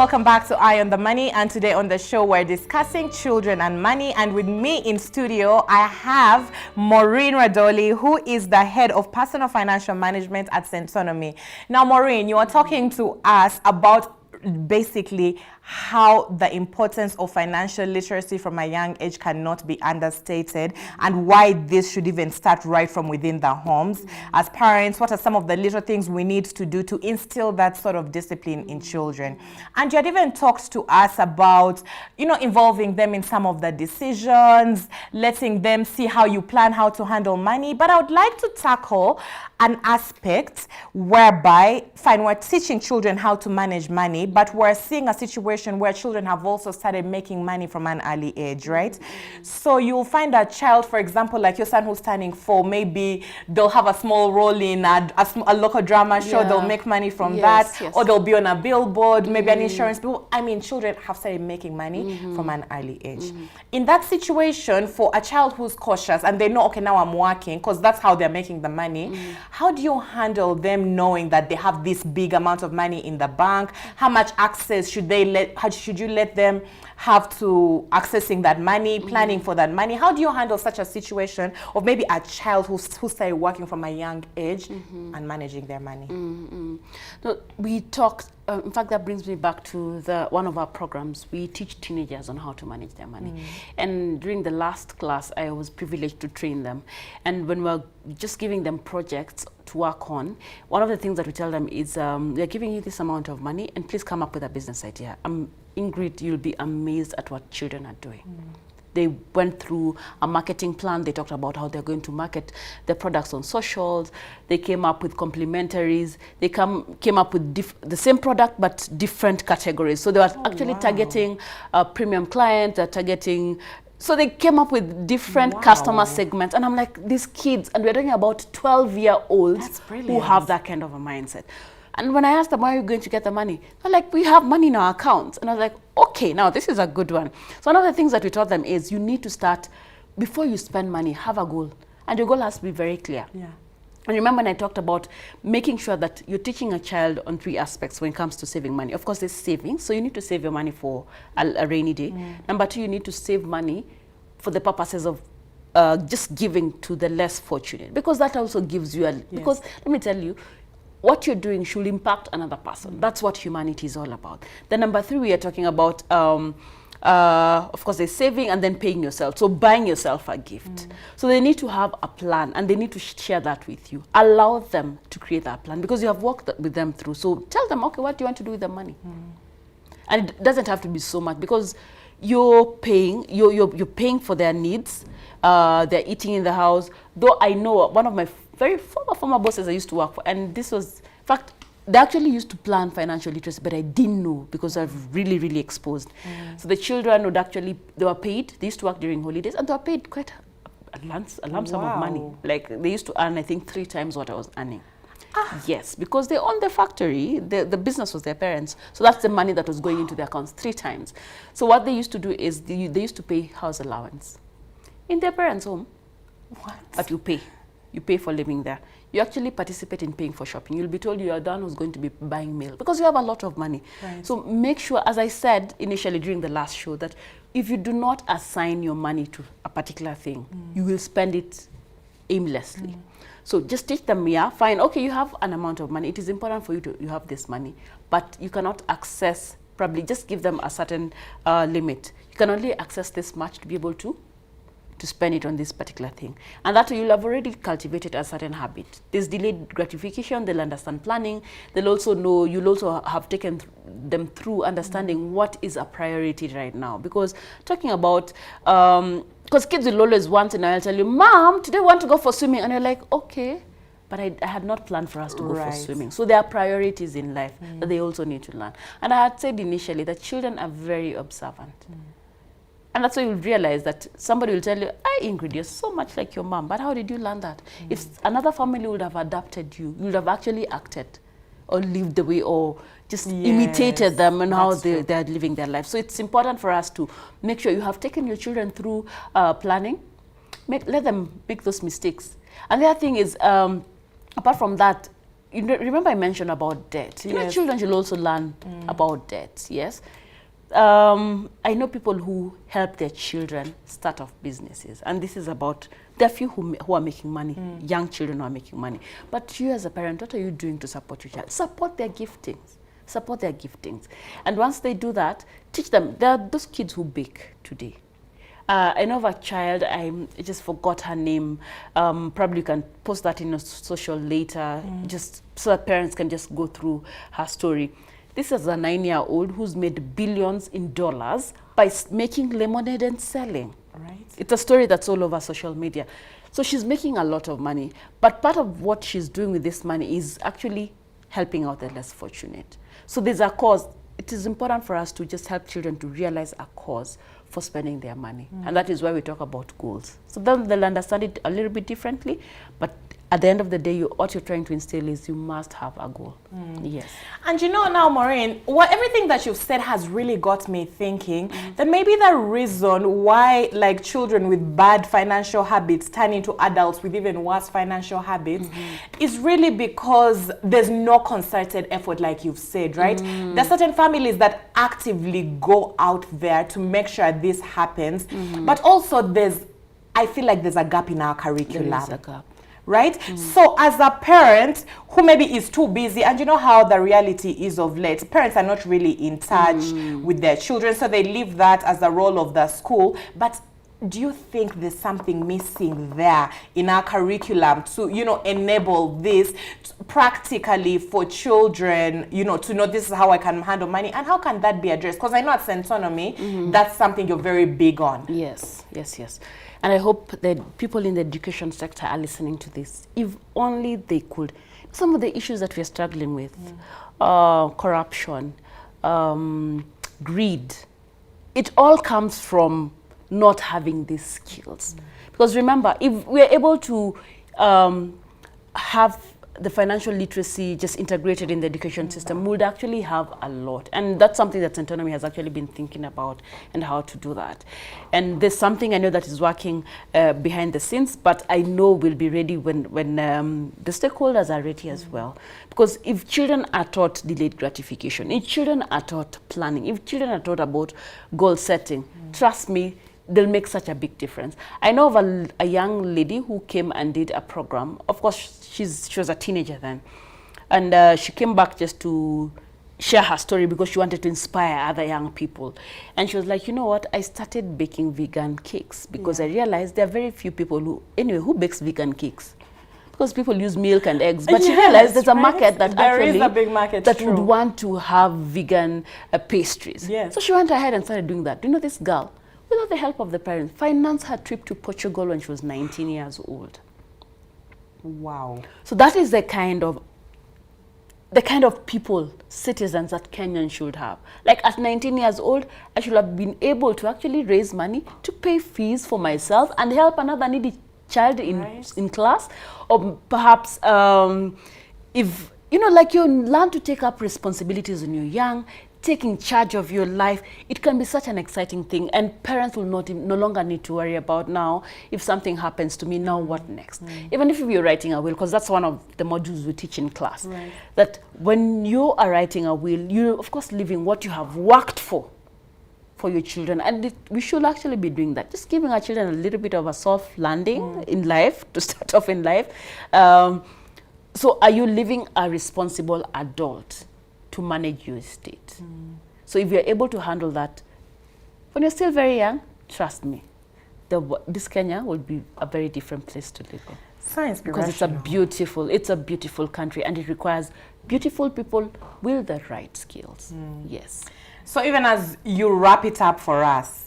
welcome back to Eye on the Money, and today on the show we're discussing children and money, and with me in studio I have Maureen Radoli, who is the head of personal financial management at Centonomy. Now Maureen, you are talking to us about basically how the importance of financial literacy from a young age cannot be understated, and why this should even start right from within the homes. As parents, what are some of the little things we need to do to instill that sort of discipline in children? And you had even talked to us about, involving them in some of the decisions, letting them see how you plan how to handle money. But I would like to tackle an aspect whereby, fine, we're teaching children how to manage money, but we're seeing a situation where children have also started making money from an early age, right? So you'll find a child, for example, like your son who's turning 4, maybe they'll have a small role in a local drama show, they'll make money from that, or they'll be on a billboard, maybe an insurance bill. I mean, children have started making money from an early age. In that situation, for a child who's cautious and they know, okay, now I'm working, because that's how they're making the money, how do you handle them knowing that they have this big amount of money in the bank? How much access should you let them have to accessing that money, planning for that money? How do you handle such a situation of maybe a child who started working from a young age and managing their money? No, we talked, in fact, that brings me back to one of our programs. We teach teenagers on how to manage their money. And during the last class, I was privileged to train them. And when we're just giving them projects to work on, one of the things that we tell them is, we're giving you this amount of money, and please come up with a business idea. Ingrid, you'll be amazed at what children are doing. They went through a marketing plan. They talked about how they're going to market their products on socials. They came up with complementaries. They came up with the same product but different categories. So they were actually targeting premium clients. They're targeting. So they came up with different customer segments. And I'm like, these kids, and we're talking about 12-year-olds who have that kind of a mindset. And when I asked them, where are you going to get the money? They're like, we have money in our accounts. And I was like, okay, now this is a good one. So one of the things that we taught them is you need to start, before you spend money, have a goal. And your goal has to be very clear. And remember when I talked about making sure that you're teaching a child on 3 aspects when it comes to saving money. Of course, there's saving. So you need to save your money for a rainy day. Number 2, you need to save money for the purposes of just giving to the less fortunate. Because that also gives you because let me tell you, what you're doing should impact another person. That's what humanity is all about. Then number 3, we are talking about, of course, there's saving and then paying yourself. So buying yourself a gift. So they need to have a plan, and they need to share that with you. Allow them to create that plan, because you have worked with them through. So tell them, okay, what do you want to do with the money? And it doesn't have to be so much, because you're paying for their needs. They're eating in the house. Though I know one of my very former bosses I used to work for, and this was, in fact, they actually used to plan financial literacy, but I didn't know because I've really exposed. So the children would actually, they were paid, they used to work during holidays, and they were paid quite a lump sum of money. Like, they used to earn, I think, 3 times what I was earning. Yes, because they owned the factory, the business was their parents. So that's the money that was going into their accounts 3 times. So what they used to do is they used to pay house allowance in their parents' home. But you pay for living there. You actually participate in paying for shopping. You'll be told you are the one who's going to be buying meal, because you have a lot of money. So make sure, as I said initially during the last show, that if you do not assign your money to a particular thing, you will spend it aimlessly. So just teach them, fine, okay, you have an amount of money. It is important for you you have this money, but you cannot access, probably just give them a certain limit. You can only access this much to be able to spend it on this particular thing. And that you'll have already cultivated a certain habit. There's delayed gratification, they'll understand planning, they'll also know, you'll also have taken them through understanding what is a priority right now. Because talking about, because kids will always want, and I'll tell you, Mom, today I want to go for swimming. And you're like, okay, but I had not planned for us to go for swimming. So there are priorities in life that they also need to learn. And I had said initially that children are very observant. And that's why you'll realize that somebody will tell you, Ingrid, you're so much like your mom, but how did you learn that? If another family would have adopted you, you would have actually acted or lived the way, or just imitated them and how they're living their life. So it's important for us to make sure you have taken your children through planning. Let them make those mistakes. And the other thing is, apart from that, you know, remember I mentioned about debt. You know, children should also learn about debt, yes? I know people who help their children start off businesses, and this is about, there are few who are making money, young children who are making money. But you as a parent, what are you doing to support your child? Support their giftings. Support their giftings. And once they do that, teach them. There are those kids who bake today. I know of a child, I just forgot her name. Probably you can post that in a social later, just so that parents can just go through her story. This is a 9-year-old who's made billions in dollars by making lemonade and selling. Right. It's a story that's all over social media. So she's making a lot of money. But part of what she's doing with this money is actually helping out the less fortunate. So there's a cause. It is important for us to just help children to realize a cause for spending their money. And that is why we talk about goals. So then they'll understand it a little bit differently, but at the end of the day, what you're trying to instill is you must have a goal. Yes. And you know now, Maureen, everything that you've said has really got me thinking that maybe the reason why like children with bad financial habits turn into adults with even worse financial habits is really because there's no concerted effort, like you've said, right? There are certain families that actively go out there to make sure this happens, but also I feel like there's a gap in our curriculum. There is a gap. Right? So as a parent who maybe is too busy, and you know how the reality is of late, parents are not really in touch with their children, so they leave that as the role of the school. But do you think there's something missing there in our curriculum to, you know, enable this practically for children, you know, to know this is how I can handle money, and how can that be addressed? Because I know at Centonomy, that's something you're very big on. Yes, yes, yes. And I hope that people in the education sector are listening to this. If only they could. Some of the issues that we're struggling with, corruption, greed, it all comes from not having these skills. Because remember, if we're able to have the financial literacy just integrated in the education system, would actually have a lot. And that's something that Centonomy has actually been thinking about and how to do that. And there's something I know that is working behind the scenes, but I know we'll be ready when the stakeholders are ready as well. Because if children are taught delayed gratification, if children are taught planning, if children are taught about goal setting, trust me, they'll make such a big difference. I know of a young lady who came and did a program. Of course, she was a teenager then. And she came back just to share her story because she wanted to inspire other young people. And she was like, you know what, I started baking vegan cakes because I realized there are very few people who bakes vegan cakes. Because people use milk and eggs, but she realized there's a market that there is a big market that would want to have vegan pastries. Yes. So she went ahead and started doing that. Do you know this girl, without the help of the parents, financed her trip to Portugal when she was 19 years old. Wow. So that is the kind of people, citizens that Kenyans should have. Like at 19 years old, I should have been able to actually raise money to pay fees for myself and help another needy child in class. Or perhaps if, you know, like you learn to take up responsibilities when you're young, taking charge of your life, it can be such an exciting thing, and parents will no longer need to worry about now, if something happens to me, now what next? Even if you're writing a will, because that's one of the modules we teach in class, that when you are writing a will, you're of course leaving what you have worked for your children, and we should actually be doing that, just giving our children a little bit of a soft landing in life, to start off in life. So are you living a responsible adult to manage your estate? So if you're able to handle that when you're still very young, trust me, this Kenya will be a very different place to live in. Science, because it's a beautiful country, and it requires beautiful people with the right skills. Yes. So even as you wrap it up for us,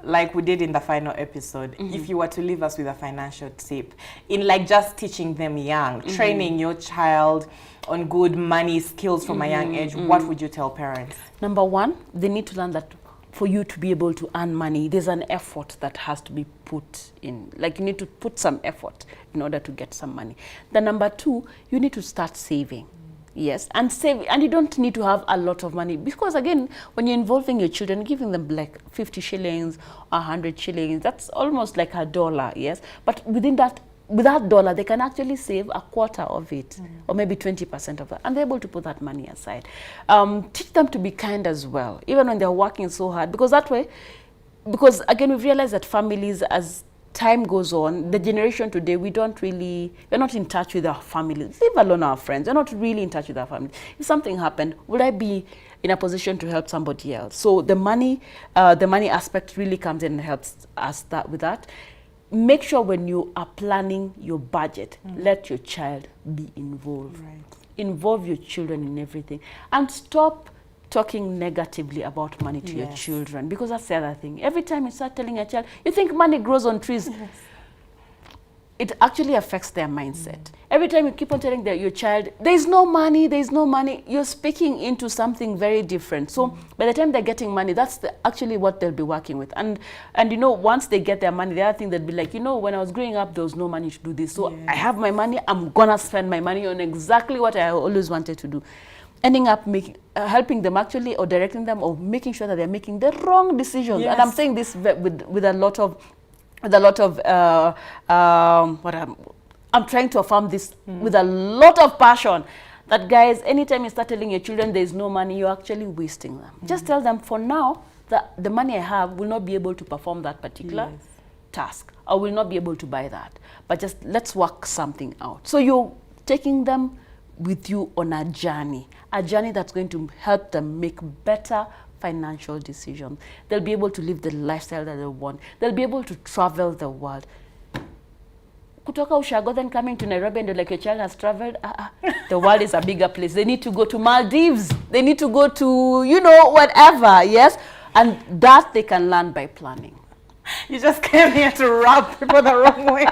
like we did in the final episode, if you were to leave us with a financial tip in like just teaching them young, training your child on good money skills from a young age, what would you tell parents? Number one, they need to learn that for you to be able to earn money, there's an effort that has to be put in. Like you need to put some effort in order to get some money. Then number two, you need to start saving. Yes, and save, and you don't need to have a lot of money, because again, when you're involving your children, giving them like 50 shillings, 100 shillings, that's almost like $1, yes? But within that, with that dollar, they can actually save a quarter of it, or maybe 20% of that, and they're able to put that money aside. Teach them to be kind as well, even when they're working so hard, because that way, because again, we've realized that families, as time goes on, the generation today, we're not in touch with our families, leave alone our friends. We're not really in touch with our families. If something happened, would I be in a position to help somebody else? So the money aspect really comes in and helps us with that. Make sure when you are planning your budget, let your child be involved. Right. Involve your children in everything, and stop talking negatively about money to your children, because that's the other thing. Every time you start telling a child, you think money grows on trees. It actually affects their mindset. Every time you keep on telling your child, there's no money, you're speaking into something very different. So by the time they're getting money, that's actually what they'll be working with. And you know, once they get their money, the other thing they'll be like, you know, when I was growing up, there was no money to do this. So I have my money, I'm gonna spend my money on exactly what I always wanted to do. Ending up helping them actually, or directing them, or making sure that they're making the wrong decisions. And I'm saying this with a lot of I'm trying to affirm this with a lot of passion, that guys, anytime you start telling your children there's no money, you're actually wasting them. Just tell them, for now, that the money I have will not be able to perform that particular task. I will not be able to buy that. But just let's work something out. So you're taking them with you on a journey that's going to help them make better financial decisions. They'll be able to live the lifestyle that they want. They'll be able to travel the world. Kutoka Ushago, then coming to Nairobi, and like, your child has traveled. The world is a bigger place. They need to go to Maldives. They need to go to, you know, whatever, yes? And that they can learn by planning. You just came here to rub people the wrong way.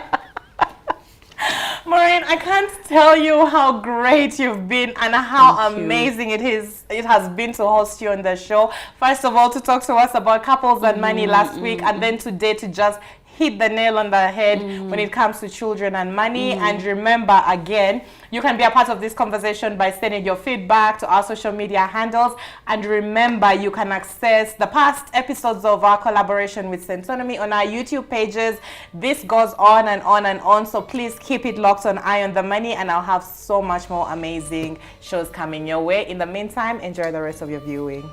Maureen, I can't tell you how great you've been and how amazing it has been to host you on the show. First of all, to talk to us about couples and money last week, and then today to just hit the nail on the head when it comes to children and money. And remember, again, you can be a part of this conversation by sending your feedback to our social media handles. And remember, you can access the past episodes of our collaboration with Centonomy on our YouTube pages. This goes on and on and on. So please keep it locked on Eye on the Money, and I'll have so much more amazing shows coming your way. In the meantime, enjoy the rest of your viewing.